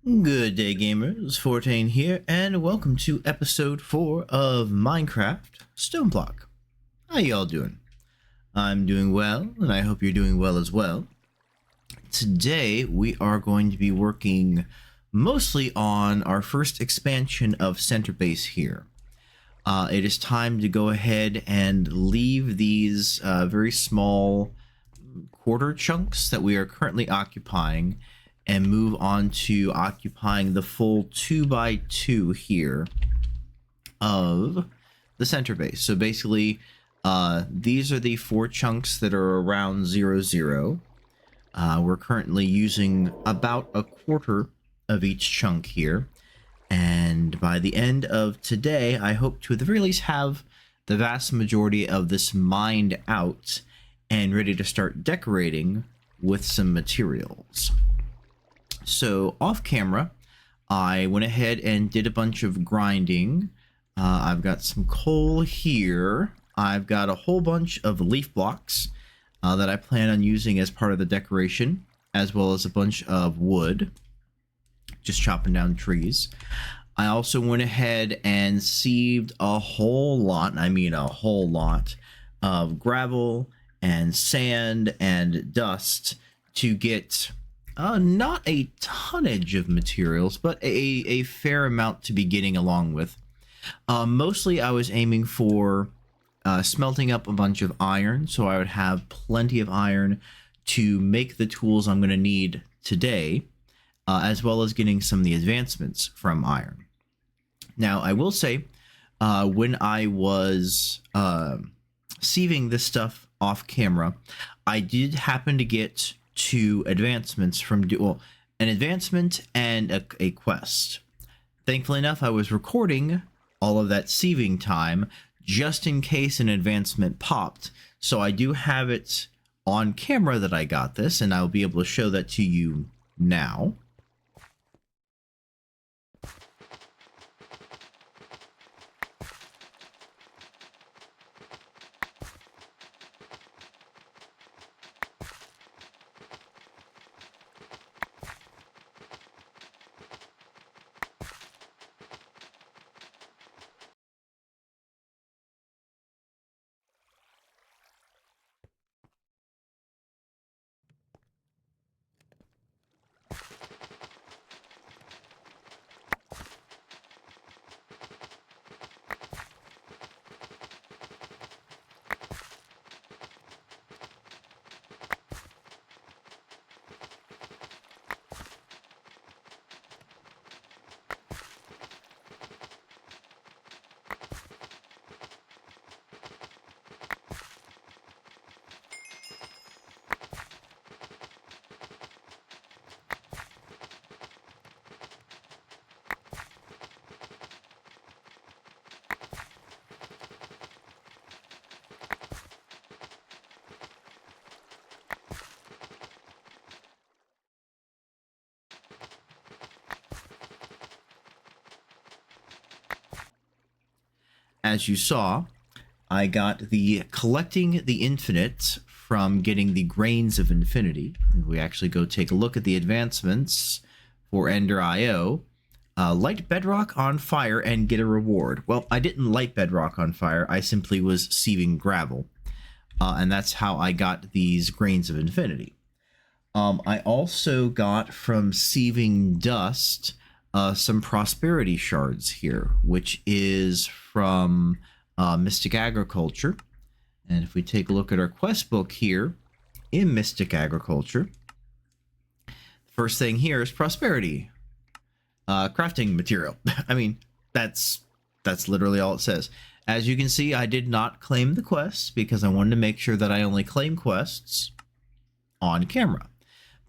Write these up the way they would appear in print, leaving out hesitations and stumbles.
Good day, gamers. Fortain here, and welcome to episode 4 of Minecraft StoneBlock. How y'all doing? I'm doing well, and I hope you're doing well as well. Today, we are going to be working mostly on our first expansion of Center Base here. It is time to go ahead and leave these very small quarter chunks that we are currently occupying and move on to occupying the full 2x2 here of the center base. So basically, these are the 4 chunks that are around 0, 0. We're currently using about a quarter of each chunk here. And by the end of today, I hope to at the very least have the vast majority of this mined out and ready to start decorating with some materials. So off camera, I went ahead and did a bunch of grinding. I've got some coal here. I've got a whole bunch of leaf blocks that I plan on using as part of the decoration, as well as a bunch of wood, just chopping down trees. I also went ahead and sieved a whole lot, I mean a whole lot, of gravel and sand and dust to get not a tonnage of materials, but a fair amount to be getting along with. Mostly I was aiming for smelting up a bunch of iron, so I would have plenty of iron to make the tools I'm going to need today, as well as getting some of the advancements from iron. Now, I will say, when I was sieving this stuff off camera, I did happen to get 2 advancements from an advancement and a quest. Thankfully enough, I was recording all of that sieving time just in case an advancement popped, so I do have it on camera that I got this, and I'll be able to show that to you now. As you saw, I got the collecting the infinite from getting the grains of infinity. And we actually go take a look at the advancements for Ender IO. Light bedrock on fire and get a reward. Well, I didn't light bedrock on fire. I simply was sieving gravel. And that's how I got these grains of infinity. I also got from sieving dust some prosperity shards here, which is from Mystic Agriculture. And if we take a look at our quest book here in Mystic Agriculture, the first thing here is prosperity crafting material. I mean, that's literally all it says. As you can see, I did not claim the quests because I wanted to make sure that I only claim quests on camera.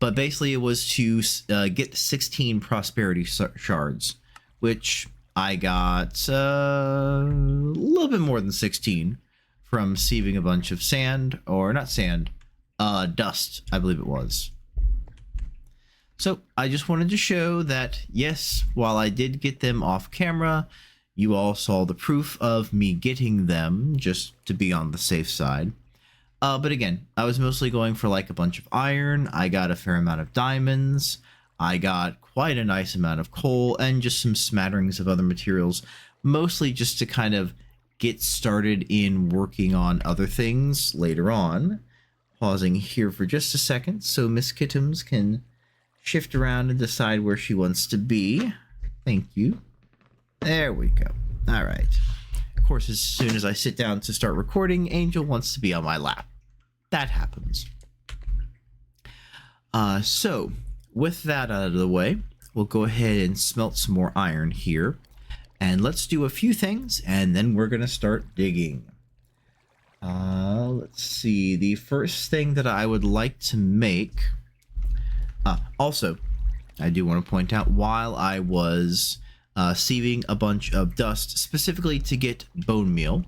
But basically, it was to get 16 prosperity shards, which I got a little bit more than 16 from sieving a bunch of sand, or not sand, dust, I believe it was. So I just wanted to show that, yes, while I did get them off camera, you all saw the proof of me getting them, just to be on the safe side. But again, I was mostly going for like a bunch of iron. I got a fair amount of diamonds. I got quite a nice amount of coal and just some smatterings of other materials, mostly just to kind of get started in working on other things later on. Pausing here for just a second so Miss Kittums can shift around and decide where she wants to be. Thank you. There we go. All right. Of course, as soon as I sit down to start recording, Angel wants to be on my lap. That happens. So with that out of the way, we'll go ahead and smelt some more iron here. And let's do a few things, and then we're going to start digging. Let's see. The first thing that I would like to make... also, I do want to point out, while I was sieving a bunch of dust, specifically to get bone meal,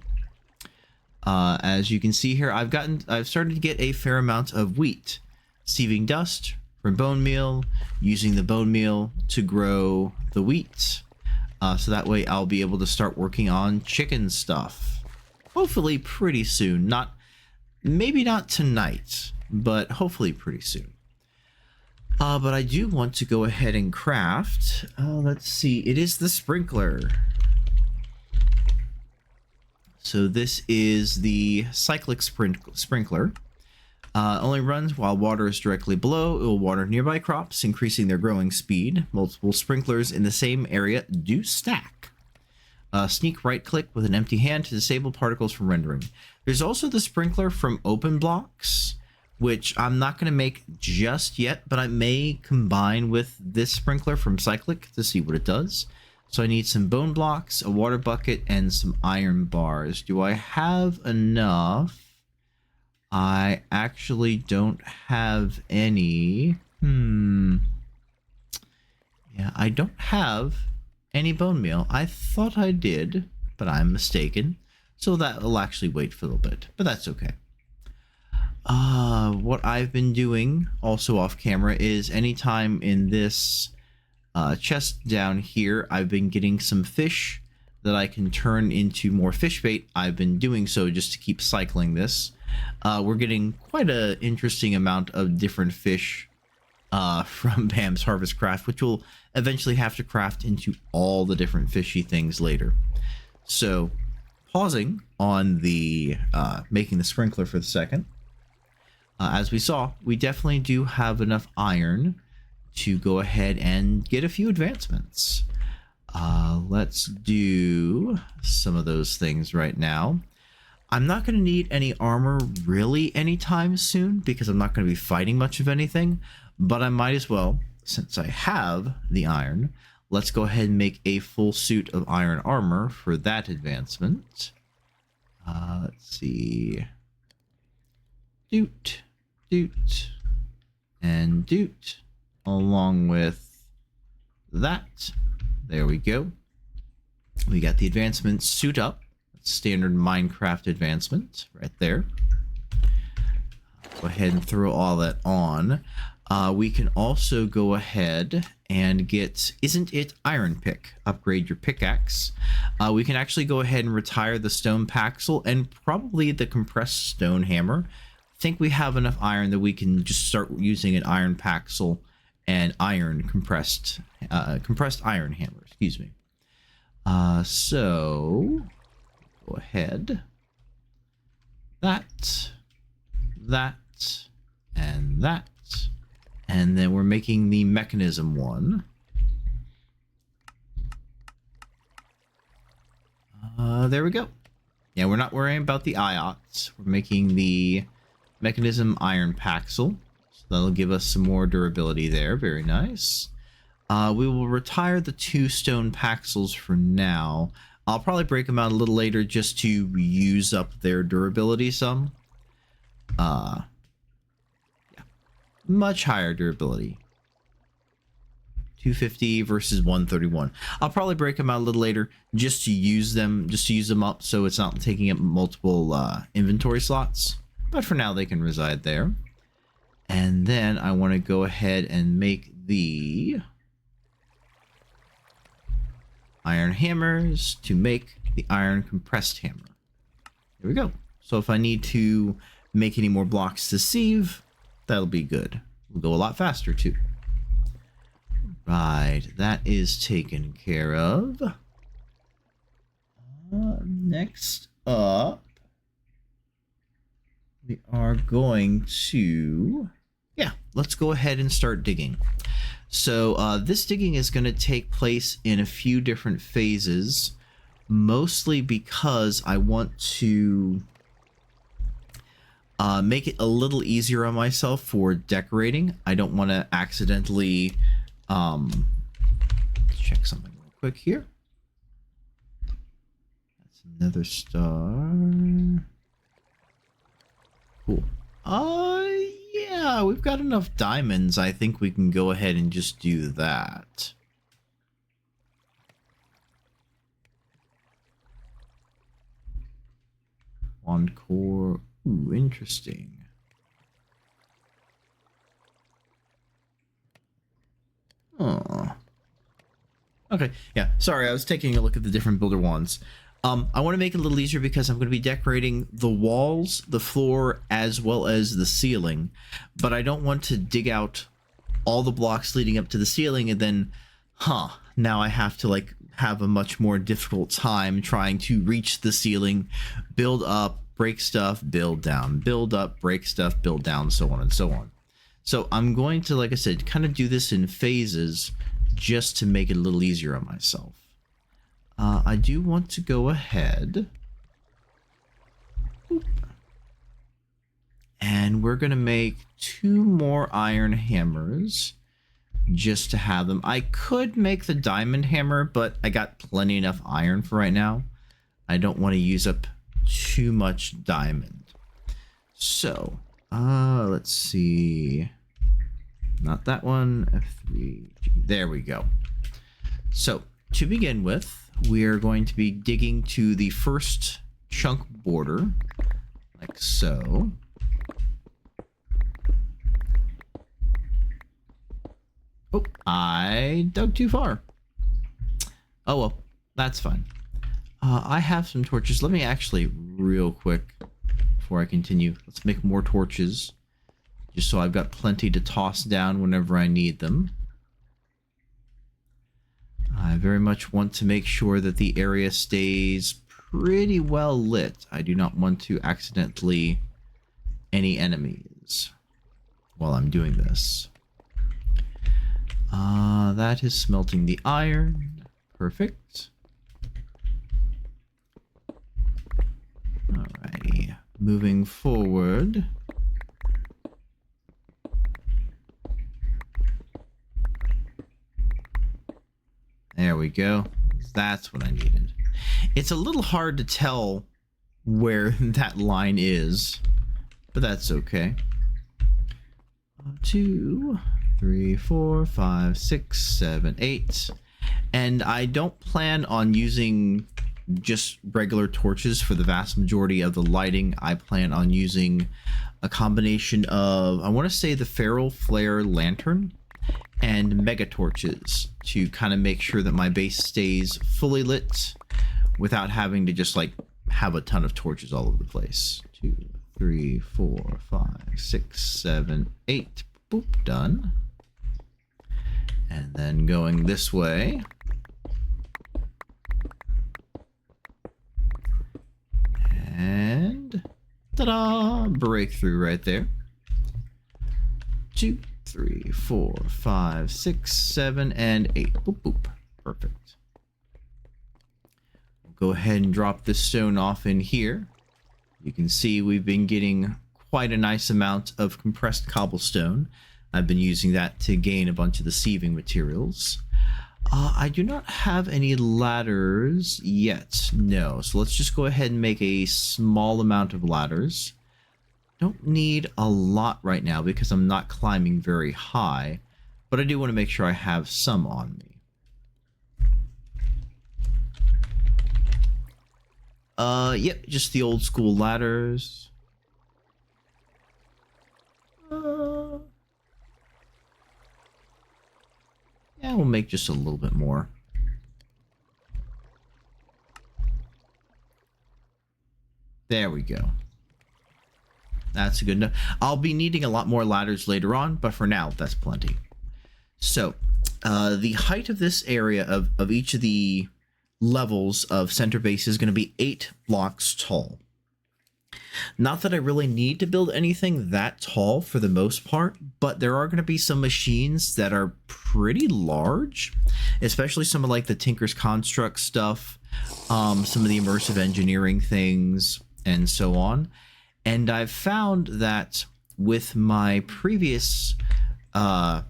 as you can see here, I've started to get a fair amount of wheat. Sieving dust for bone meal, using the bone meal to grow the wheat. So that way I'll be able to start working on chicken stuff. Hopefully pretty soon. Maybe not tonight, but hopefully pretty soon. But I do want to go ahead and craft. Let's see. It is the sprinkler. So this is the cyclic sprinkler. Only runs while water is directly below. It will water nearby crops, increasing their growing speed. Multiple sprinklers in the same area do stack. Sneak right click with an empty hand to disable particles from rendering. There's also the sprinkler from StoneBlock, which I'm not going to make just yet, but I may combine with this sprinkler from Cyclic to see what it does. So I need some bone blocks, a water bucket, and some iron bars. Do I have enough? I actually don't have any. Yeah, I don't have any bone meal. I thought I did, but I'm mistaken. So that will actually wait for a little bit, but that's okay. What I've been doing also off camera is anytime in this chest down here, I've been getting some fish that I can turn into more fish bait. I've been doing so just to keep cycling this. We're getting quite an interesting amount of different fish from Bam's Harvest Craft, which we'll eventually have to craft into all the different fishy things later. So, pausing on the making the sprinkler for the second. As we saw, we definitely do have enough iron to go ahead and get a few advancements. Let's do some of those things right now. I'm not going to need any armor really anytime soon because I'm not going to be fighting much of anything, but I might as well, since I have the iron. Let's go ahead and make a full suit of iron armor for that advancement. Let's see. Doot, doot, and doot, along with that. There we go. We got the advancement suit up. Standard Minecraft advancement right there. Go ahead and throw all that on. We can also go ahead and get Isn't It Iron Pick. Upgrade your pickaxe. We can actually go ahead and retire the stone paxel and probably the compressed stone hammer. I think we have enough iron that we can just start using an iron paxel and compressed iron hammer, excuse me. So go ahead. That, and that. And then we're making the mechanism one. There we go. Yeah, we're not worrying about the IOTs. We're making the mechanism iron paxel. So that'll give us some more durability there. Very nice. We will retire the 2 stone paxels for now. I'll probably break them out a little later just to use up their durability some. Yeah. Much higher durability. 250 versus 131. I'll probably break them out a little later just to use them up so it's not taking up multiple inventory slots. But for now they can reside there. And then I want to go ahead and make the iron hammers to make the iron compressed hammer. There we go. So if I need to make any more blocks to sieve, that'll be good. We'll go a lot faster too. Right, that is taken care of. Next up, we are going to... Yeah, let's go ahead and start digging. So this digging is going to take place in a few different phases, mostly because I want to make it a little easier on myself for decorating. I don't want to accidentally check something real quick here. That's another star. Cool. Yeah, we've got enough diamonds. I think we can go ahead and just do that. Encore. Ooh, interesting. Oh. Okay, yeah, sorry, I was taking a look at the different builder wands. I want to make it a little easier because I'm going to be decorating the walls, the floor, as well as the ceiling. But I don't want to dig out all the blocks leading up to the ceiling and then, now I have to like have a much more difficult time trying to reach the ceiling, build up, break stuff, build down, build up, break stuff, build down, so on and so on. So I'm going to, like I said, kind of do this in phases just to make it a little easier on myself. I do want to go ahead. Boop. And we're going to make 2 more iron hammers just to have them. I could make the diamond hammer, but I got plenty enough iron for right now. I don't want to use up too much diamond. So, let's see. Not that one. F3. There we go. So, to begin with, we are going to be digging to the first chunk border, like so. Oh, I dug too far. Oh well, that's fine. I have some torches. Let me actually, real quick, before I continue, let's make more torches, just so I've got plenty to toss down whenever I need them. I very much want to make sure that the area stays pretty well lit. I do not want to accidentally any enemies while I'm doing this. That is smelting the iron. Perfect. Alrighty. Moving forward. There we go. That's what I needed. It's a little hard to tell where that line is, but that's okay. 2, 3, 4, 5, 6, 7, 8. And I don't plan on using just regular torches for the vast majority of the lighting. I plan on using a combination of, I want to say, the feral flare lantern and mega torches to kind of make sure that my base stays fully lit without having to just like have a ton of torches all over the place. 2, 3, 4, 5, 6, 7, 8. Boop, done. And then going this way. And ta-da! Breakthrough right there. 2, 3, 4, 5, 6, 7, and 8. Boop, boop. Perfect. We'll go ahead and drop this stone off in here. You can see we've been getting quite a nice amount of compressed cobblestone. I've been using that to gain a bunch of the sieving materials. I do not have any ladders yet. No. So let's just go ahead and make a small amount of ladders. Don't need a lot right now because I'm not climbing very high, but I do want to make sure I have some on me. Yep, just the old school ladders. Yeah, we'll make just a little bit more. There we go. That's good enough. I'll be needing a lot more ladders later on, but for now, that's plenty. So, the height of this area of each of the levels of center base is going to be 8 blocks tall. Not that I really need to build anything that tall for the most part, but there are going to be some machines that are pretty large, especially some of like the Tinker's Construct stuff, some of the immersive engineering things, and so on. And I've found that with my previous, what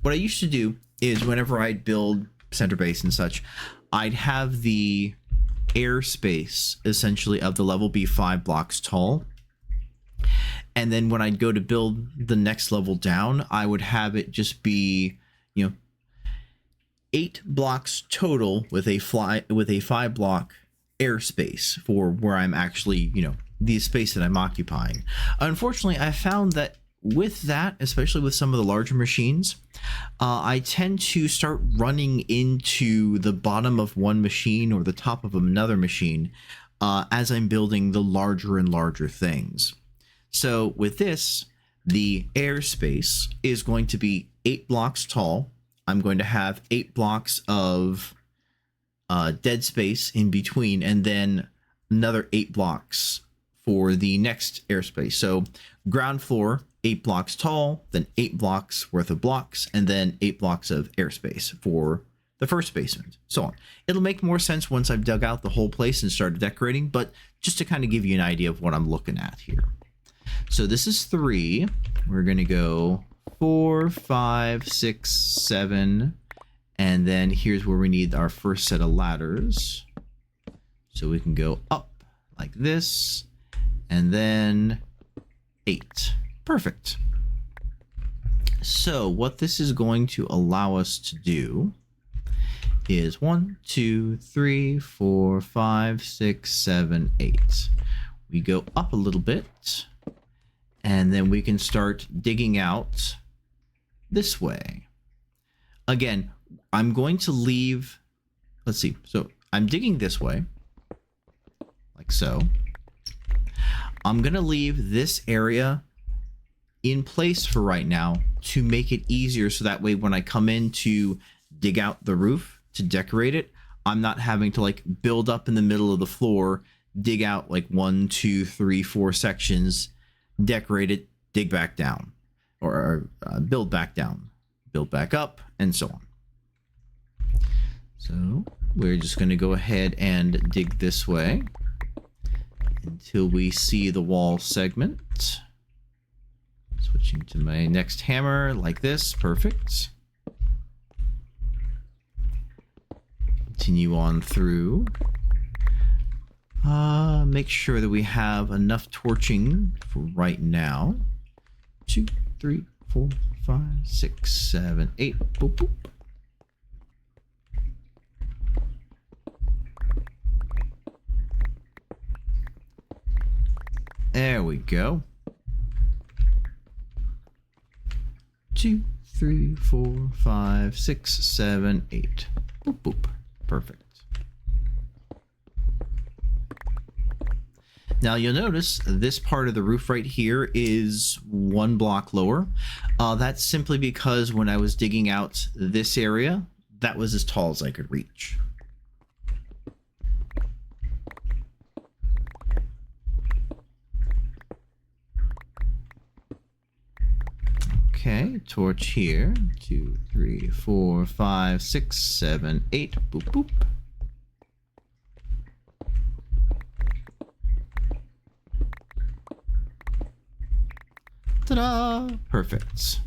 I used to do is whenever I'd build center base and such, I'd have the airspace essentially of the level be 5 blocks tall, and then when I'd go to build the next level down, I would have it just be, you know, 8 blocks total with a 5 block airspace for where I'm actually, you know, the space that I'm occupying. Unfortunately, I found that with that, especially with some of the larger machines, I tend to start running into the bottom of one machine or the top of another machine as I'm building the larger and larger things. So with this, the airspace is going to be 8 blocks tall. I'm going to have 8 blocks of dead space in between, and then another 8 blocks for the next airspace. So ground floor, 8 blocks tall, then 8 blocks worth of blocks, and then 8 blocks of airspace for the first basement, so on. It'll make more sense once I've dug out the whole place and started decorating, but just to kind of give you an idea of what I'm looking at here. So this is 3. We're going to go 4, 5, 6, 7, and then here's where we need our first set of ladders. So we can go up like this, and then 8. Perfect. So what this is going to allow us to do is 1, 2, 3, 4, 5, 6, 7, 8. We go up a little bit, and then we can start digging out this way. Again, I'm going to leave, let's see, so I'm digging this way, like so. I'm going to leave this area in place for right now to make it easier, so that way when I come in to dig out the roof to decorate it, I'm not having to like build up in the middle of the floor, dig out like 1, 2, 3, 4 sections, decorate it, dig back down, or build back down, build back up, and so on. So we're just going to go ahead and dig this way until we see the wall segment. Switching to my next hammer like this. Perfect. Continue on through. Make sure that we have enough torching for right now. 2, 3, 4, 5, 6, 7, 8. Boop, boop. There we go. 2, 3, 4, 5, 6, 7, 8. Boop, boop. Perfect. Now you'll notice this part of the roof right here is 1 block lower. That's simply because when I was digging out this area, that was as tall as I could reach. Okay, torch here. 2, 3, 4, 5, 6, 7, 8. Boop, boop. Ta-da! Perfect.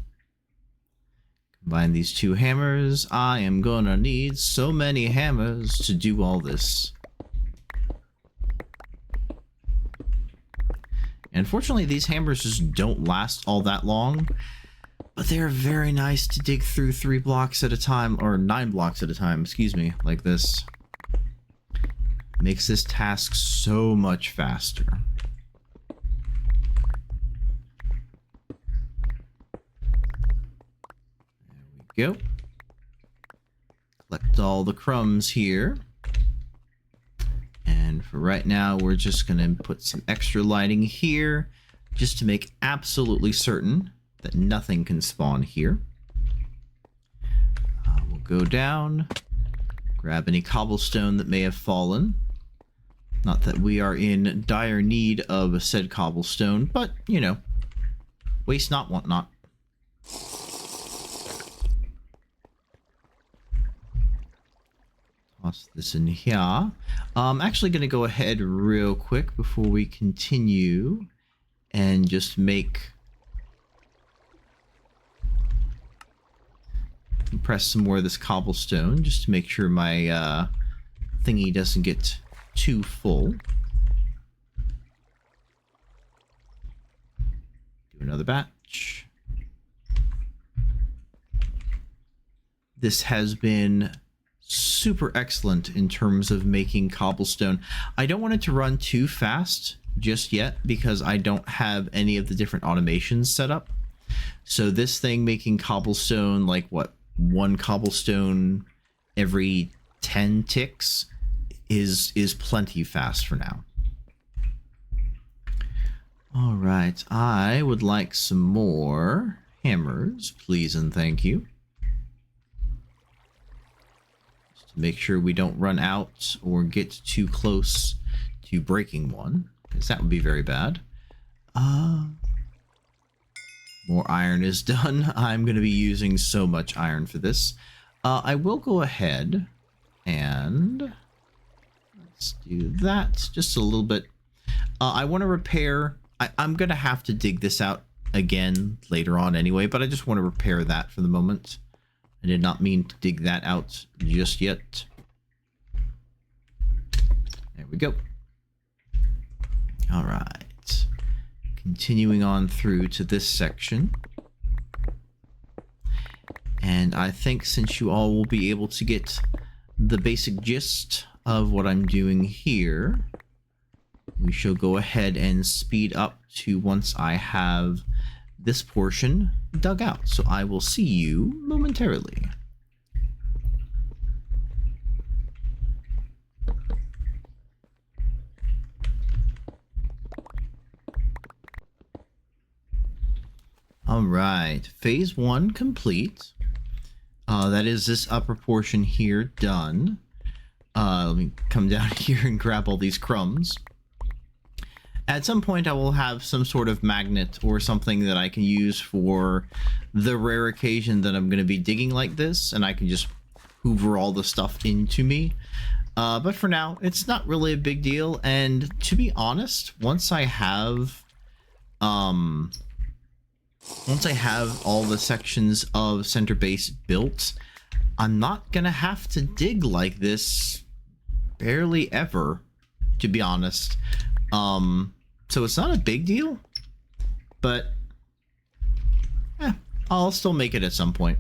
Combine these 2 hammers. I am gonna need so many hammers to do all this. Unfortunately, these hammers just don't last all that long, but they're very nice to dig through 3 blocks at a time, or 9 blocks at a time, excuse me, like this. Makes this task so much faster. There we go. Collect all the crumbs here. And for right now, we're just going to put some extra lighting here, just to make absolutely certain that nothing can spawn here. go down, grab any cobblestone that may have fallen. Not that we are in dire need of said cobblestone, but, you know, waste not, want not. Toss this in here. I'm actually going to go ahead real quick before we continue and just compress some more of this cobblestone just to make sure my thingy doesn't get too full. Do another batch. This has been super excellent in terms of making cobblestone. I don't want it to run too fast just yet because I don't have any of the different automations set up. So this thing making cobblestone, like what, 1 cobblestone every 10 ticks is plenty fast for now. All right, I would like some more hammers, please and thank you. Just to make sure we don't run out or get too close to breaking one, because that would be very bad. More iron is done. I'm going to be using so much iron for this. I will go ahead and let's do that just a little bit. I want to repair. I'm going to have to dig this out again later on anyway, but I just want to repair that for the moment. I did not mean to dig that out just yet. There we go. All right. Continuing on through to this section. And I think since you all will be able to get the basic gist of what I'm doing here, we shall go ahead and speed up to once I have this portion dug out. So I will see you momentarily. All right, phase 1 complete. That is this upper portion here done. Let me come down here and grab all these crumbs. At some point I will have some sort of magnet or something that I can use for the rare occasion that I'm going to be digging like this, and I can just hoover all the stuff into me. But for now, it's not really a big deal, and to be honest, once I have all the sections of center base built, I'm not gonna have to dig like this barely ever, to be honest. So it's not a big deal, but I'll still make it at some point.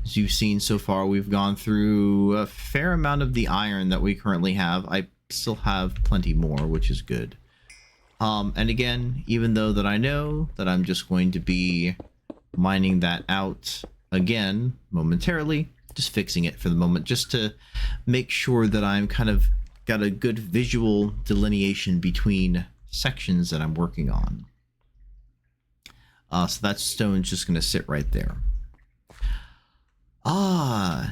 As you've seen so far, we've gone through a fair amount of the iron that we currently have. I still have plenty more, which is good. And again, even though that I know that I'm just going to be mining that out again momentarily, just fixing it for the moment, just to make sure that I'm kind of got a good visual delineation between sections that I'm working on. So that stone's just going to sit right there.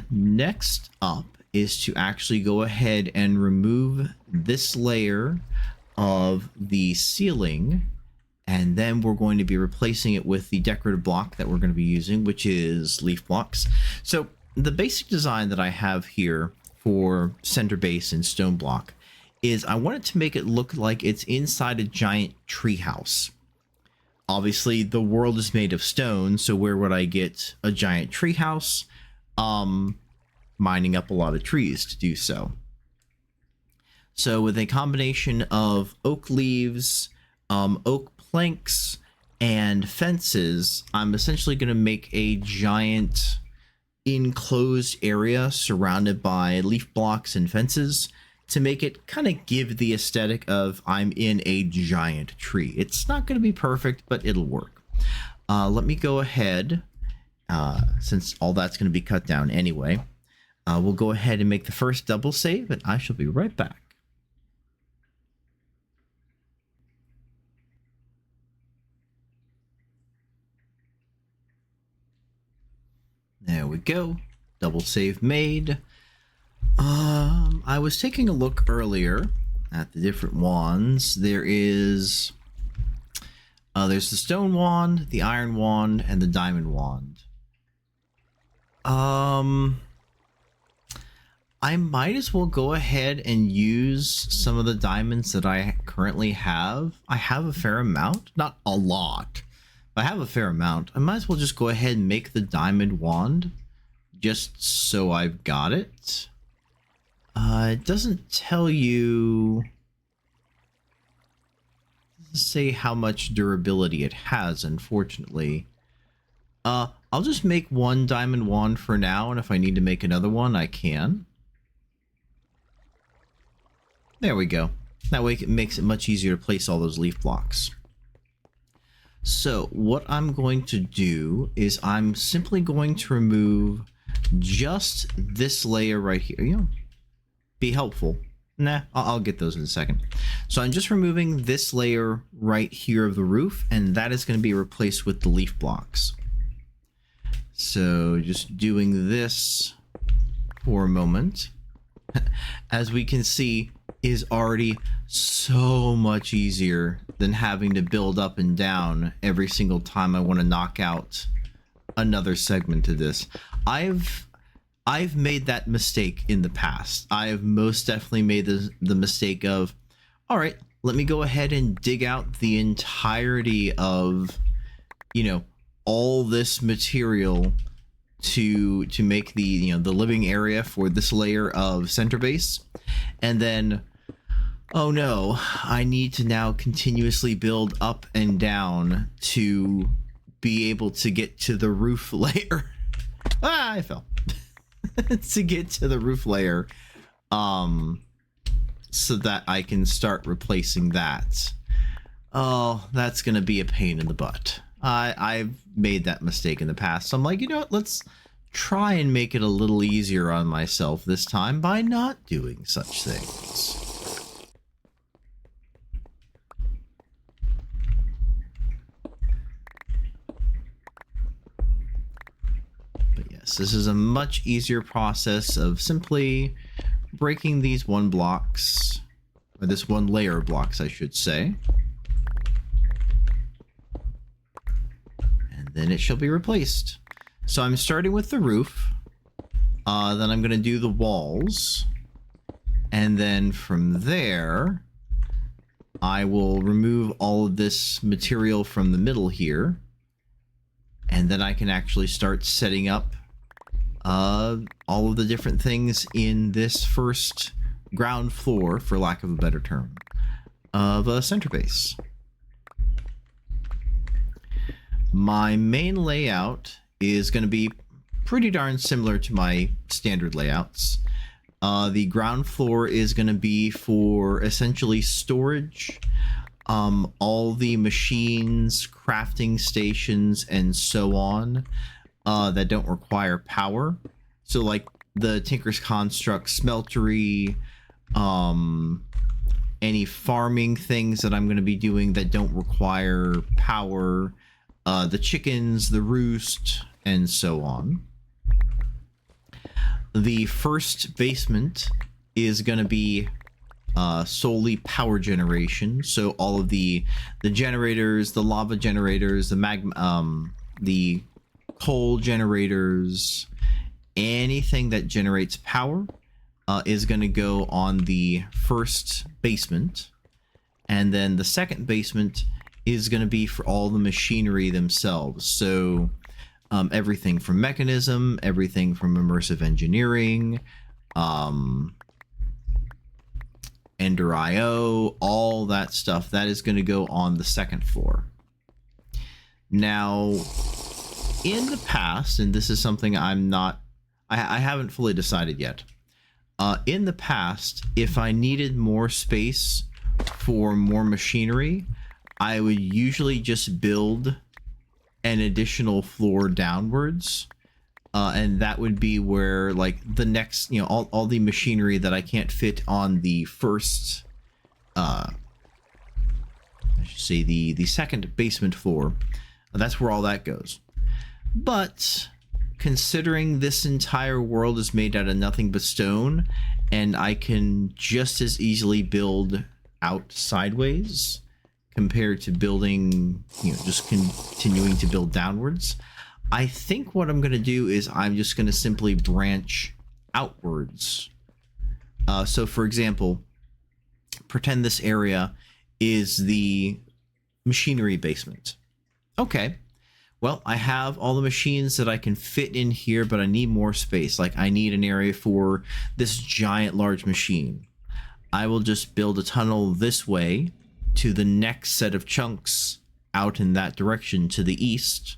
Next up is to actually go ahead and remove this layer of the ceiling, and then we're going to be replacing it with the decorative block that we're going to be using, which is leaf blocks. So the basic design that I have here for center base and StoneBlock is I want it to make it look like it's inside a giant tree house. Obviously the world is made of stone, so where would I get a giant tree house? Mining up a lot of trees to do so. So with a combination of oak leaves, oak planks, and fences, I'm essentially going to make a giant enclosed area surrounded by leaf blocks and fences to make it kind of give the aesthetic of I'm in a giant tree. It's not going to be perfect, but it'll work. Let me go ahead, since all that's going to be cut down anyway, we'll go ahead and make the first double save, and I shall be right back. There we go. Double save made. I was taking a look earlier at the different wands. There's the stone wand, the iron wand, and the diamond wand. I might as well go ahead and use some of the diamonds that I currently have. I have a fair amount, not a lot, but I have a fair amount. I might as well just go ahead and make the diamond wand just so I've got it. It doesn't tell you, say how much durability it has, unfortunately. I'll just make one diamond wand for now, and if I need to make another one, I can. There we go. That way it makes it much easier to place all those leaf blocks. So what I'm going to do is I'm simply going to remove just this layer right here. You know, be helpful. Nah, I'll get those in a second. So I'm just removing this layer right here of the roof, and that is going to be replaced with the leaf blocks. So just doing this for a moment. As we can see, is already so much easier than having to build up and down every single time I want to knock out another segment of this. I've made that mistake in the past. I have most definitely made the mistake of, all right, let me go ahead and dig out the entirety of, you know, all this material to make the, you know, the living area for this layer of center base, and then, oh no, I need to now continuously build up and down to be able to get to the roof layer. I fell. To get to the roof layer, so that I can start replacing that. Oh, that's gonna be a pain in the butt. I've made that mistake in the past, so I'm like, you know what, let's try and make it a little easier on myself this time by not doing such things. But yes, this is a much easier process of simply breaking these one blocks, or this one layer of blocks, I should say. Then it shall be replaced. So I'm starting with the roof, then I'm going to do the walls, and then from there I will remove all of this material from the middle here, and then I can actually start setting up all of the different things in this first ground floor, for lack of a better term, of a center base. My main layout is going to be pretty darn similar to my standard layouts. The ground floor is going to be for essentially storage, all the machines, crafting stations, and so on that don't require power. So like the Tinker's Construct smeltery, any farming things that I'm going to be doing that don't require power, the chickens, the roost, and so on. The first basement is going to be solely power generation, so all of the generators, the lava generators, the magma, the coal generators, anything that generates power is going to go on the first basement, and then the second basement is going to be for all the machinery themselves. So everything from mechanism, everything from immersive engineering, Ender IO, all that stuff, that is going to go on the second floor. Now, in the past, and this is something I haven't fully decided yet. In the past, if I needed more space for more machinery, I would usually just build an additional floor downwards, and that would be where, like, the next, you know, all the machinery that I can't fit on the first, I should say the second basement floor, that's where all that goes. But considering this entire world is made out of nothing but stone, and I can just as easily build out sideways compared to building, just continuing to build downwards, I think what I'm going to do is I'm just going to simply branch outwards. So for example, pretend this area is the machinery basement. Okay. Well, I have all the machines that I can fit in here, but I need more space. Like, I need an area for this giant large machine. I will just build a tunnel this way to the next set of chunks out in that direction to the east,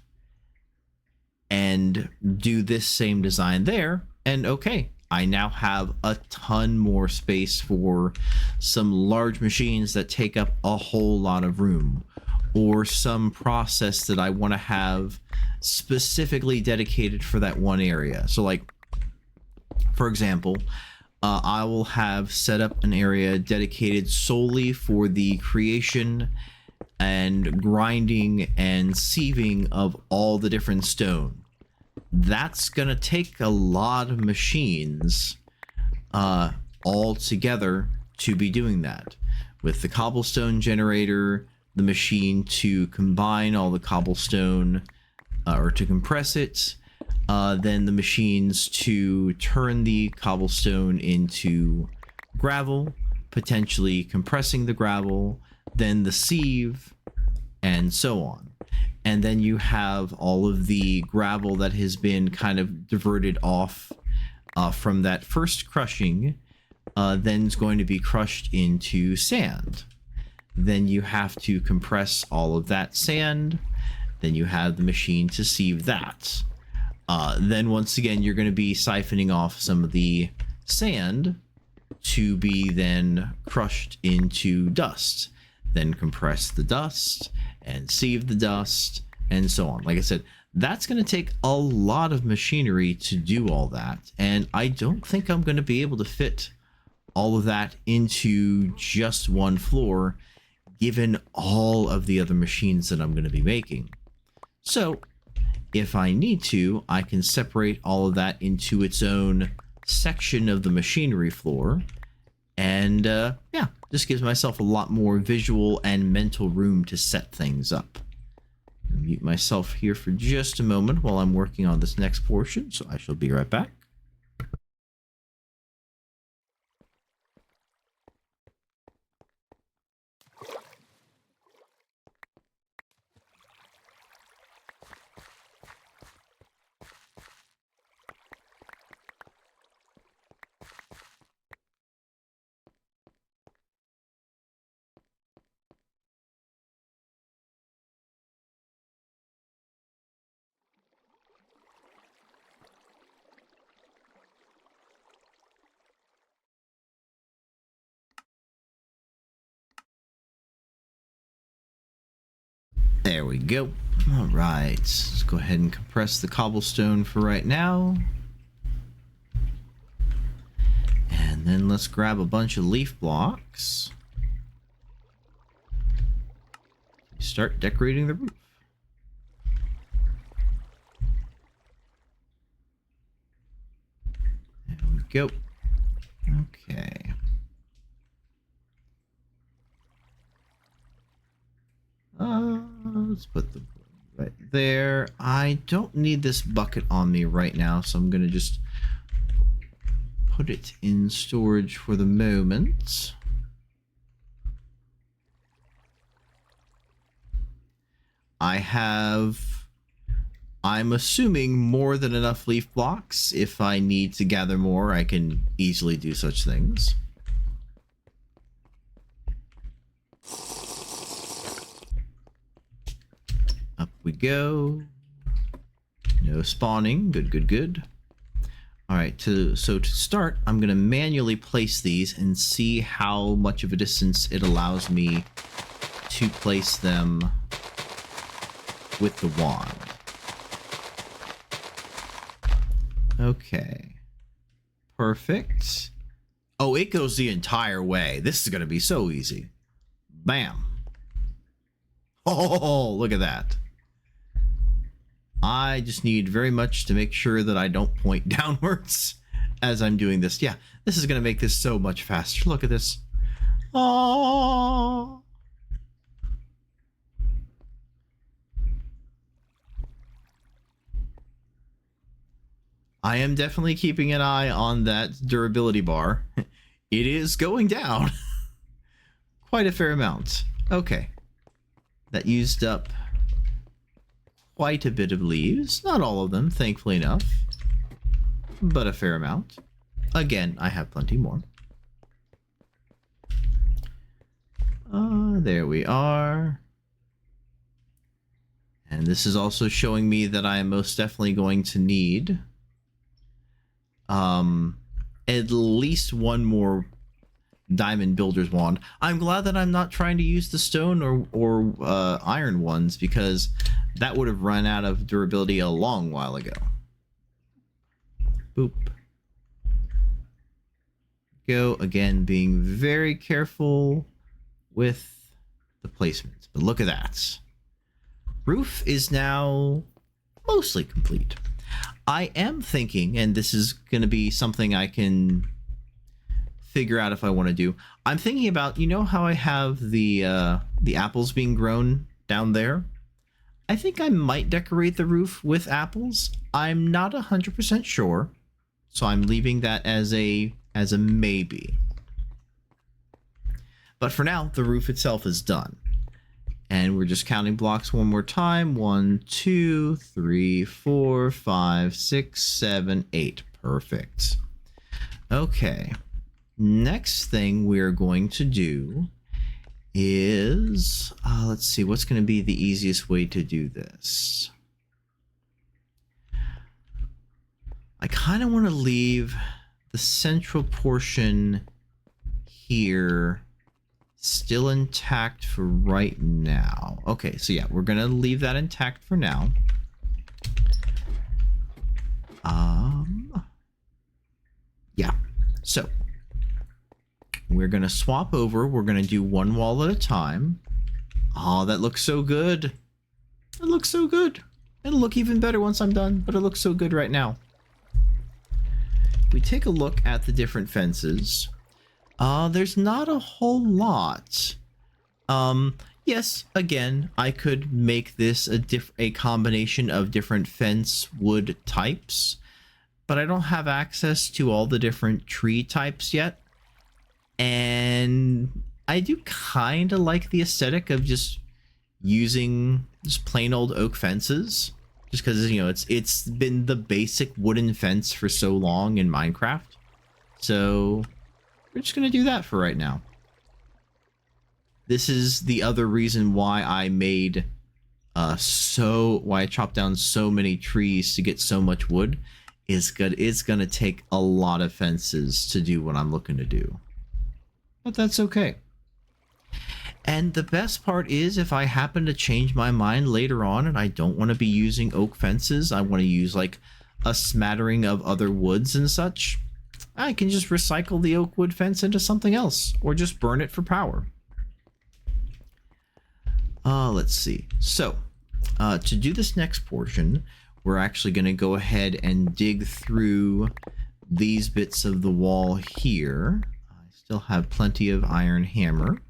and do this same design there. And okay, I now have a ton more space for some large machines that take up a whole lot of room, or some process that I want to have specifically dedicated for that one area. So like, for example, I will have set up an area dedicated solely for the creation and grinding and sieving of all the different stone. That's gonna take a lot of machines all together to be doing that, with the cobblestone generator, the machine to combine all the cobblestone or to compress it, then the machines to turn the cobblestone into gravel, potentially compressing the gravel, then the sieve, and so on. And then you have all of the gravel that has been kind of diverted off from that first crushing, then is going to be crushed into sand. Then you have to compress all of that sand. Then you have the machine to sieve that. Then once again, you're going to be siphoning off some of the sand to be then crushed into dust. Then compress the dust and sieve the dust and so on. Like I said, that's going to take a lot of machinery to do all that. And I don't think I'm going to be able to fit all of that into just one floor, given all of the other machines that I'm going to be making. So if I need to, I can separate all of that into its own section of the machinery floor. And yeah, this gives myself a lot more visual and mental room to set things up. I'll mute myself here for just a moment while I'm working on this next portion, so I shall be right back. There we go. All right, let's go ahead and compress the cobblestone for right now. And then let's grab a bunch of leaf blocks. Start decorating the roof. There we go. Okay. Let's put the right there. I don't need this bucket on me right now, so I'm gonna just put it in storage for the moment. I'm assuming more than enough leaf blocks. If I need to gather more, I can easily do such things. Up we go. No spawning. Good, good, good. All right, so to start, I'm going to manually place these and see how much of a distance it allows me to place them with the wand. Okay. Perfect. Oh, it goes the entire way. This is going to be so easy. Bam. Oh, look at that. I just need very much to make sure that I don't point downwards as I'm doing this. Yeah, this is going to make this so much faster. Look at this. Oh. I am definitely keeping an eye on that durability bar. It is going down quite a fair amount. Okay. That used up quite a bit of leaves. Not all of them, thankfully enough, but a fair amount. Again, I have plenty more. There we are. And this is also showing me that I am most definitely going to need at least one more diamond builder's wand. I'm glad that I'm not trying to use the stone or iron ones, because that would have run out of durability a long while ago. Boop. Go again, being very careful with the placement. But look at that. Roof is now mostly complete. I am thinking, and this is going to be something I can figure out if I want to do. I'm thinking about, you know how I have the apples being grown down there? I think I might decorate the roof with apples. I'm not 100% sure, so I'm leaving that as a maybe. But for now, the roof itself is done. And we're just counting blocks one more time. 1, 2, 3, 4, 5, 6, 7, 8. Perfect. Okay. Next thing we're going to do is, let's see, what's going to be the easiest way to do this? I kind of want to leave the central portion here still intact for right now. Okay, so yeah, we're gonna leave that intact for now. Yeah, so we're gonna swap over. We're gonna do one wall at a time. Oh, that looks so good. It looks so good. It'll look even better once I'm done, but it looks so good right now. We take a look at the different fences. There's not a whole lot. Yes, again, I could make this a combination of different fence wood types, but I don't have access to all the different tree types yet. And I do kind of like the aesthetic of just using just plain old oak fences, just because, you know, it's been the basic wooden fence for so long in Minecraft. So we're just going to do that for right now. This is the other reason why I made why I chopped down so many trees to get so much wood. It's going to take a lot of fences to do what I'm looking to do. But that's okay. And the best part is, if I happen to change my mind later on and I don't want to be using oak fences, I want to use like a smattering of other woods and such, I can just recycle the oak wood fence into something else, or just burn it for power. Let's see. So, to do this next portion, we're actually going to go ahead and dig through these bits of the wall here. I still have plenty of iron hammer.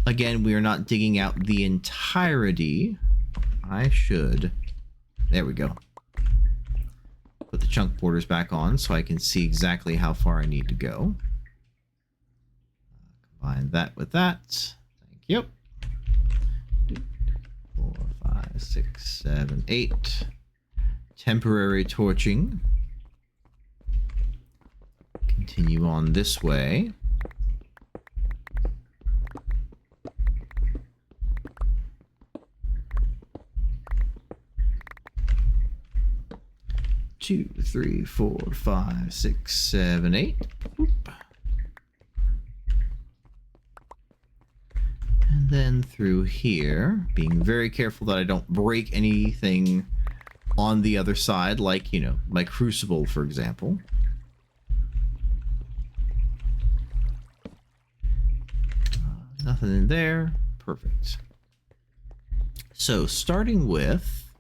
Again, we are not digging out the entirety. I should. There we go. Put the chunk borders back on so I can see exactly how far I need to go. Combine that with that. Thank you. 4, 5, 6, 7, 8. Temporary torching. Continue on this way. Two, 3, 4, 5, 6, 7, 8. Oop. And then through here, being very careful that I don't break anything on the other side, like, you know, my crucible, for example. Nothing in there. Perfect. So, starting with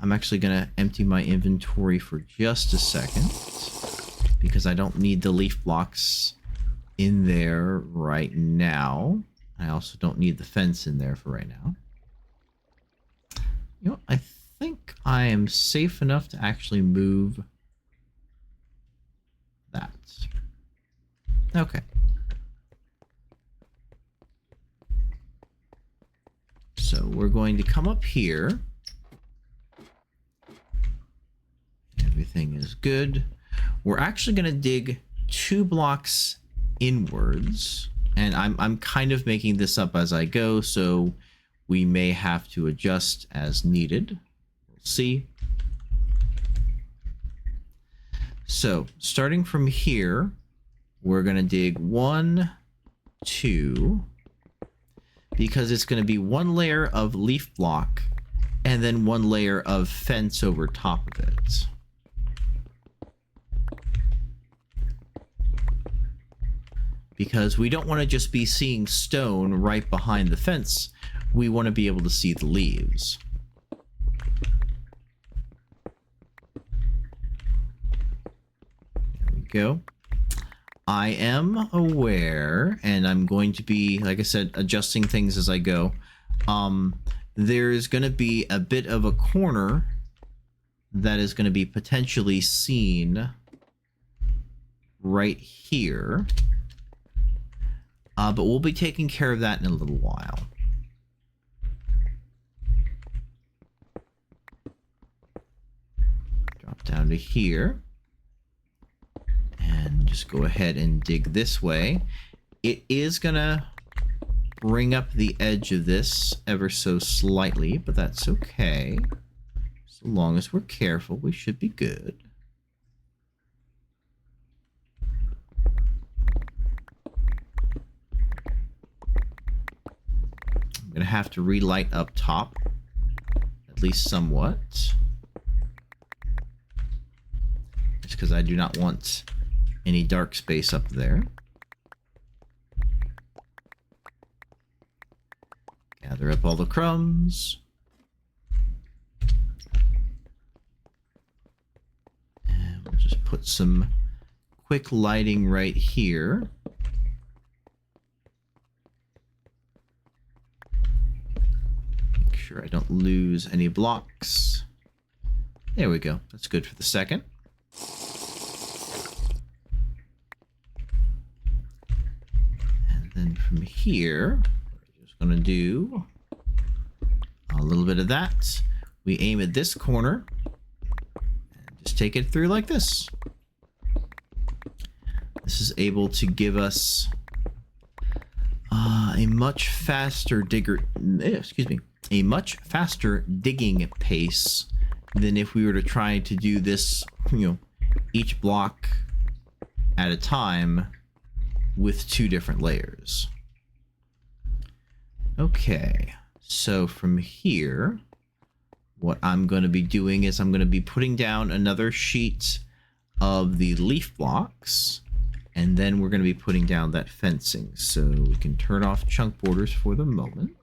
I'm actually going to empty my inventory for just a second because I don't need the leaf blocks in there right now. I also don't need the fence in there for right now. You know, I think I am safe enough to actually move that. Okay. So we're going to come up here. Everything is good. We're actually going to dig 2 blocks inwards, and I'm kind of making this up as I go, so we may have to adjust as needed. We'll see. So starting from here, we're going to dig 1, 2, because it's going to be 1 layer of leaf block and then 1 layer of fence over top of it. Because we don't want to just be seeing stone right behind the fence. We want to be able to see the leaves. There we go. I am aware, and I'm going to be, like I said, adjusting things as I go. There's going to be a bit of a corner that is going to be potentially seen right here. But we'll be taking care of that in a little while. Drop down to here. And just go ahead and dig this way. It is going to bring up the edge of this ever so slightly, but that's okay. So long as we're careful, we should be good. I'm going to have to relight up top, at least somewhat. Just because I do not want any dark space up there. Gather up all the crumbs. And we'll just put some quick lighting right here. Make sure I don't lose any blocks. There we go. That's good for the second. And then from here, we're just going to do a little bit of that. We aim at this corner and just take it through like this. This is able to give us a much faster a much faster digging pace than if we were to try to do this, each block at a time with 2 different layers. Okay, so from here, what I'm going to be doing is I'm going to be putting down another sheet of the leaf blocks, and then we're going to be putting down that fencing. So we can turn off chunk borders for the moment.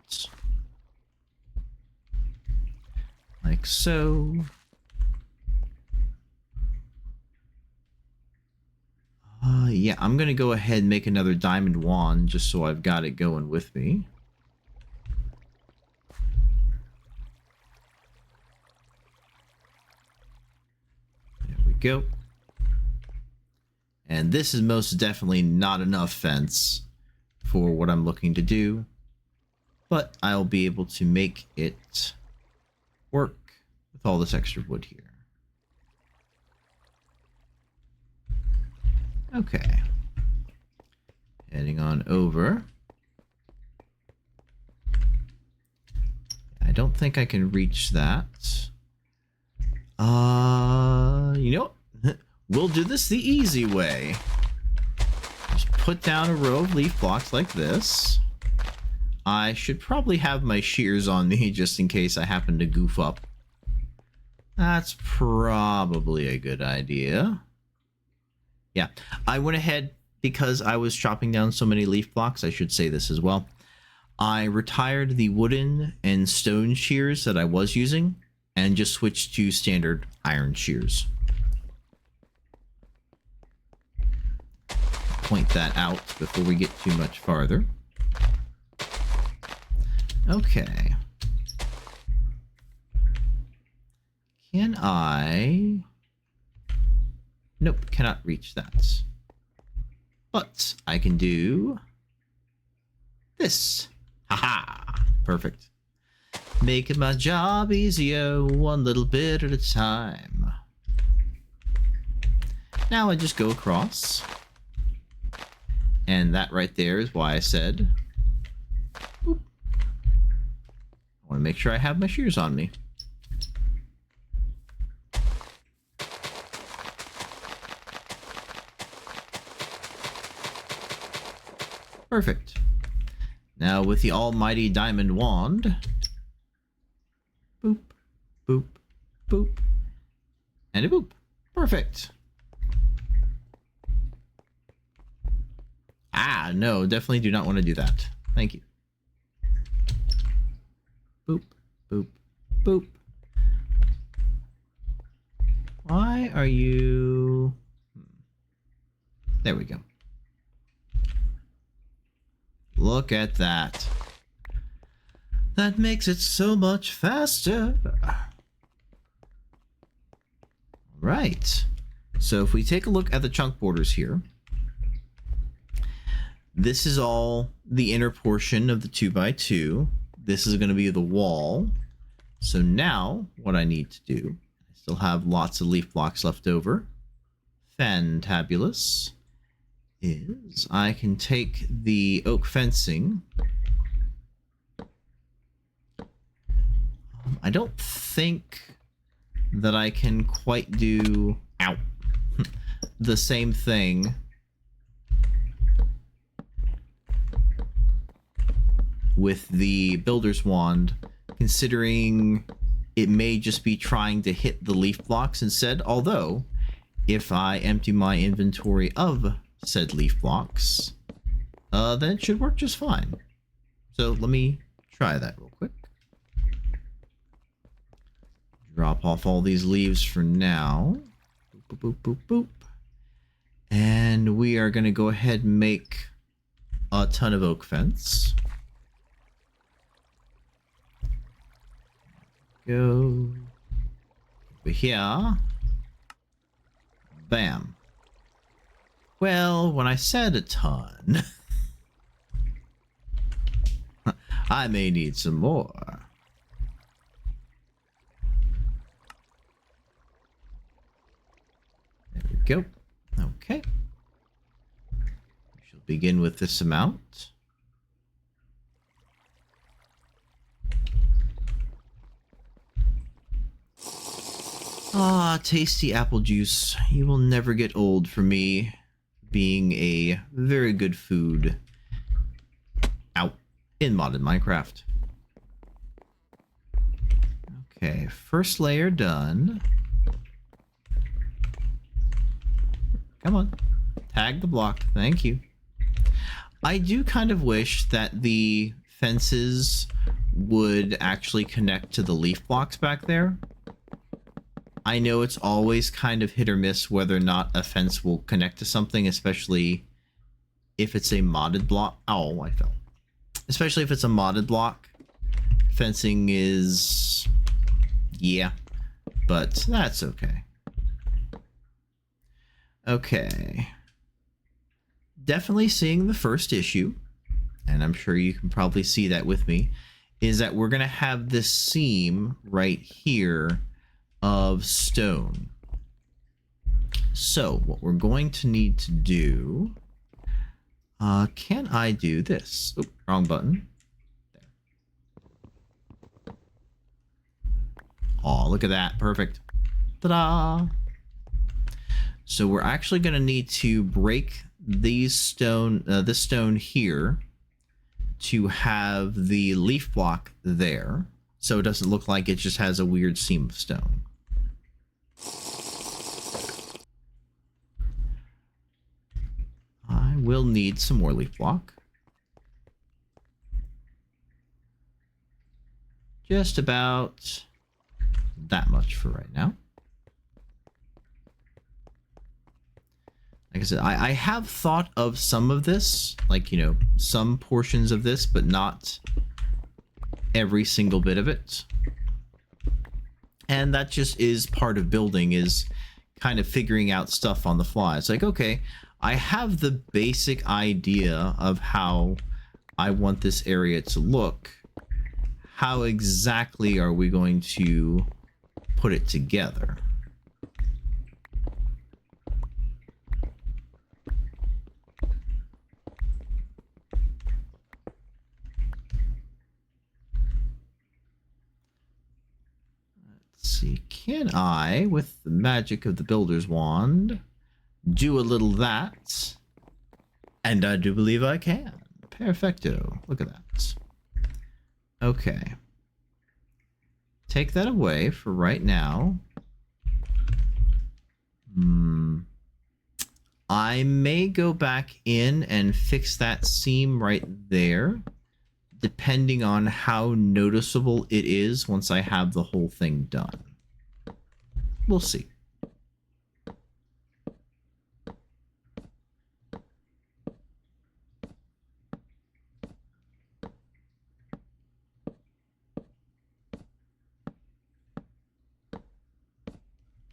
Like so. Yeah, I'm going to go ahead and make another diamond wand just so I've got it going with me. There we go. And this is most definitely not enough fence for what I'm looking to do, but I'll be able to make it work with all this extra wood here. Okay. Heading on over. I don't think I can reach that. You know what? We'll do this the easy way. Just put down a row of leaf blocks like this. I should probably have my shears on me just in case I happen to goof up. That's probably a good idea. Yeah, I went ahead because I was chopping down so many leaf blocks. I should say this as well. I retired the wooden and stone shears that I was using and just switch to standard iron shears. Point that out before we get too much farther. Okay. Can I... Nope, cannot reach that. But I can do this. Haha! Perfect. Making my job easier one little bit at a time. Now I just go across. And that right there is why I said, boop. I want to make sure I have my shears on me. Perfect. Now with the almighty diamond wand, boop, boop, boop, and a boop. Perfect. Ah, no, definitely do not want to do that. Thank you. Boop, boop, boop. Why are you... There we go. Look at that. That makes it so much faster. Right. So if we take a look at the chunk borders here, this is all the inner portion of the 2x2. This is going to be the wall. So now what I need to do, I still have lots of leaf blocks left over. Fantabulous. Is I can take the oak fencing. I don't think that I can quite do the same thing with the builder's wand, considering it may just be trying to hit the leaf blocks instead. Although, if I empty my inventory of said leaf blocks, then it should work just fine. So let me try that real quick. Drop off all these leaves for now. Boop, boop, boop, boop, boop. And we are going to go ahead and make a ton of oak fence. Go over here. Bam. Well, when I said a ton, I may need some more. There we go. Okay. We shall begin with this amount. Ah, tasty apple juice. You will never get old for me. Being a very good food out in modded Minecraft. Okay, first layer done. Come on, tag the block. Thank you. I do kind of wish that the fences would actually connect to the leaf blocks back there. I know it's always kind of hit or miss whether or not a fence will connect to something, especially if it's a modded block. Oh, I fell. Especially if it's a modded block. Fencing is... yeah. But that's okay. Okay. Definitely seeing the first issue, and I'm sure you can probably see that with me, is that we're going to have this seam right here of stone. So what we're going to need to do, can I do this? Oh, wrong button. There. Oh, look at that. Perfect. Ta-da! So we're actually going to need to break these stone, this stone here to have the leaf block there, so it doesn't look like it just has a weird seam of stone. I will need some more leaf block. Just about that much for right now. Like I said, I have thought of some of this, like, you know, some portions of this, but not every single bit of it. And that just is part of building, is kind of figuring out stuff on the fly. It's like, okay, I have the basic idea of how I want this area to look. How exactly are we going to put it together? See, can I, with the magic of the Builder's Wand, do a little that? And I do believe I can. Perfecto. Look at that. Okay. Take that away for right now. I may go back in and fix that seam right there, depending on how noticeable it is once I have the whole thing done. We'll see.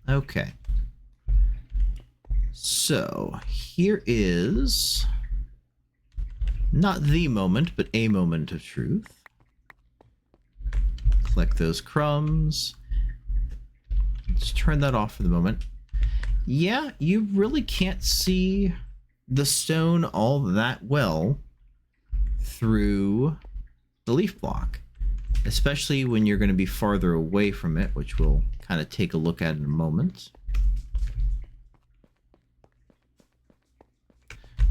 Okay. So, here is not the moment, but a moment of truth. Collect those crumbs. Let's turn that off for the moment. Yeah, you really can't see the stone all that well through the leaf block, especially when you're going to be farther away from it, which we'll kind of take a look at in a moment.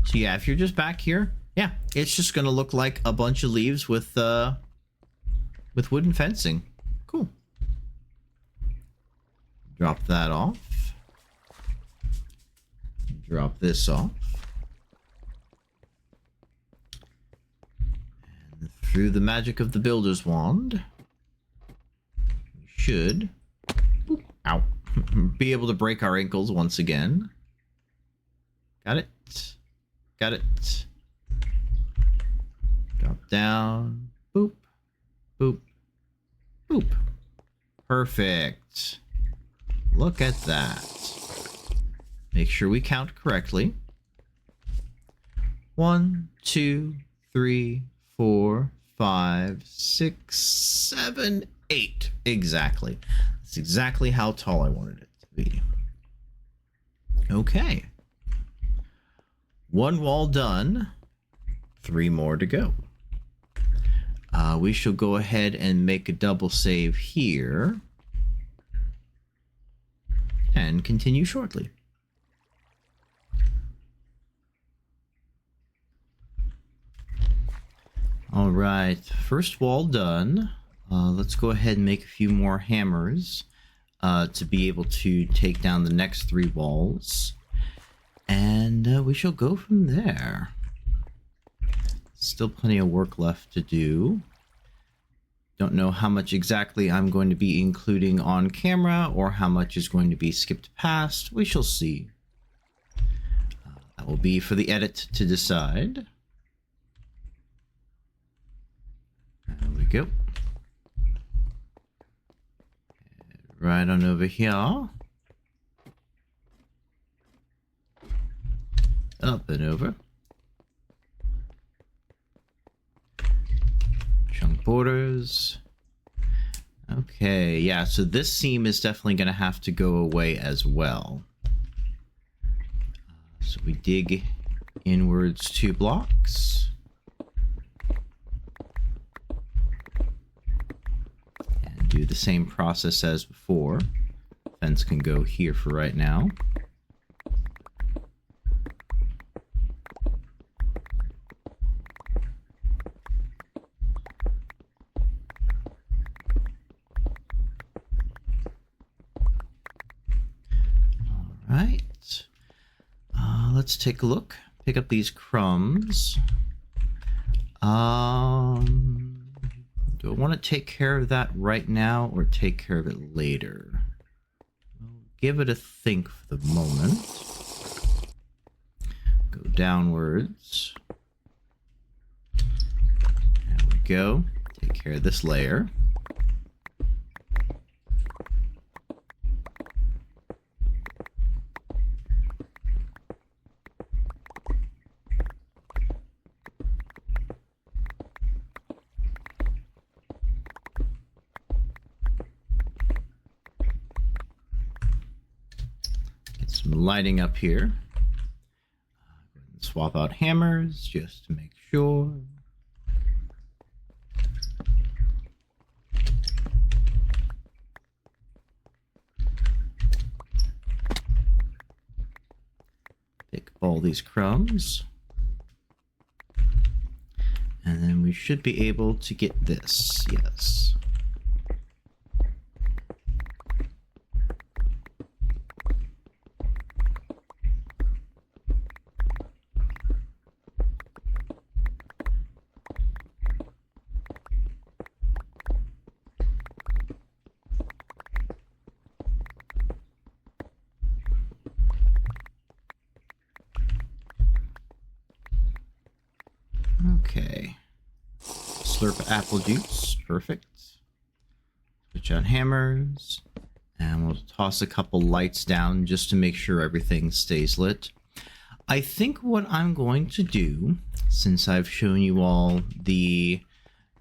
So yeah, if you're just back here, yeah, it's just going to look like a bunch of leaves with wooden fencing. Cool. Drop that off. Drop this off. And through the magic of the Builder's Wand, we should ow, be able to break our ankles once again. Got it. Got it. Drop down. Boop. Boop. Boop. Perfect. Look at that. Make sure we count correctly. 1, 2, 3, 4, 5, 6, 7, 8. Exactly. That's exactly how tall I wanted it to be. Okay. 1 wall done. 3 more to go. We shall go ahead and make a double save here. And continue shortly. All right, first wall done. Let's go ahead and make a few more hammers to be able to take down the next 3 walls. And we shall go from there. Still plenty of work left to do. Don't know how much exactly I'm going to be including on camera or how much is going to be skipped past. We shall see. That will be for the edit to decide. There we go. Right on over here. Up and over. Chunk borders. Okay, yeah, so this seam is definitely going to have to go away as well. So we dig inwards 2 blocks. And do the same process as before. Fence can go here for right now. Let's take a look. Pick up these crumbs. Do I want to take care of that right now or take care of it later? Well, give it a think for the moment. Go downwards. There we go. Take care of this layer. Some lighting up here. Swap out hammers just to make sure. Pick up all these crumbs. And then we should be able to get this, yes. Okay. Slurp apple juice. Perfect. Switch on hammers. And we'll toss a couple lights down just to make sure everything stays lit. I think what I'm going to do, since I've shown you all the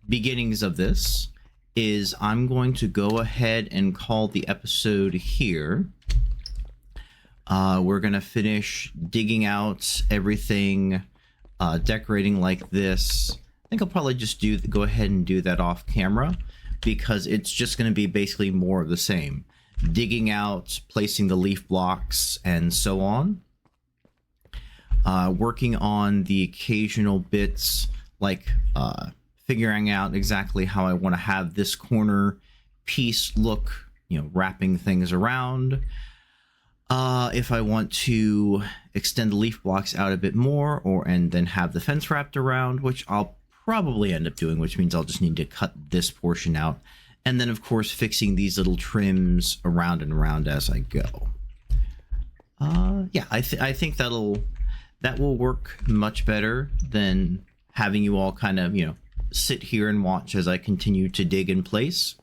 beginnings of this, is I'm going to go ahead and call the episode here. We're going to finish digging out everything, decorating like this. I think I'll probably just go ahead and do that off camera, because it's just going to be basically more of the same. Digging out, placing the leaf blocks, and so on. Working on the occasional bits, like figuring out exactly how I want to have this corner piece look, wrapping things around. If I want to extend the leaf blocks out a bit more, and then have the fence wrapped around, which I'll probably end up doing, which means I'll just need to cut this portion out. And then, of course, fixing these little trims around and around as I go. Yeah, I think that will work much better than having you all kind of, sit here and watch as I continue to dig in place.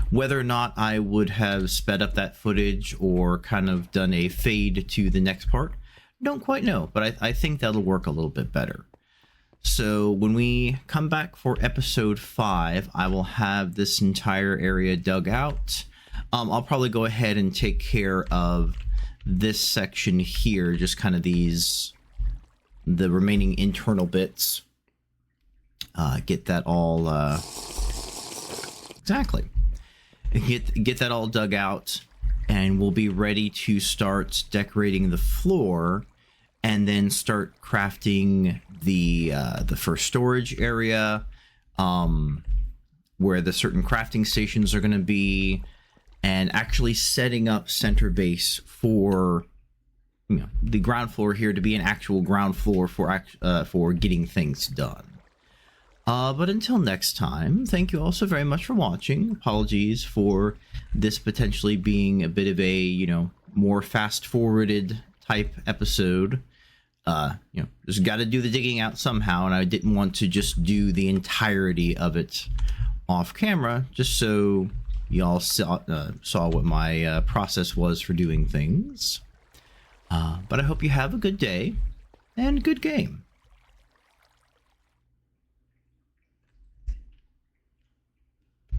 Whether or not I would have sped up that footage or kind of done a fade to the next part, don't quite know, but I think that'll work a little bit better. So when we come back for episode 5, I will have this entire area dug out. I'll probably go ahead and take care of this section here, just kind of the remaining internal bits. Get that all, exactly. Get that all dug out, and we'll be ready to start decorating the floor, and then start crafting the first storage area, where the certain crafting stations are going to be, and actually setting up center base for the ground floor here to be an actual ground floor for getting things done. But until next time, thank you all so very much for watching. Apologies for this potentially being a bit of a, more fast-forwarded type episode. Just got to do the digging out somehow, and I didn't want to just do the entirety of it off camera, just so y'all saw what my process was for doing things. But I hope you have a good day, and good game.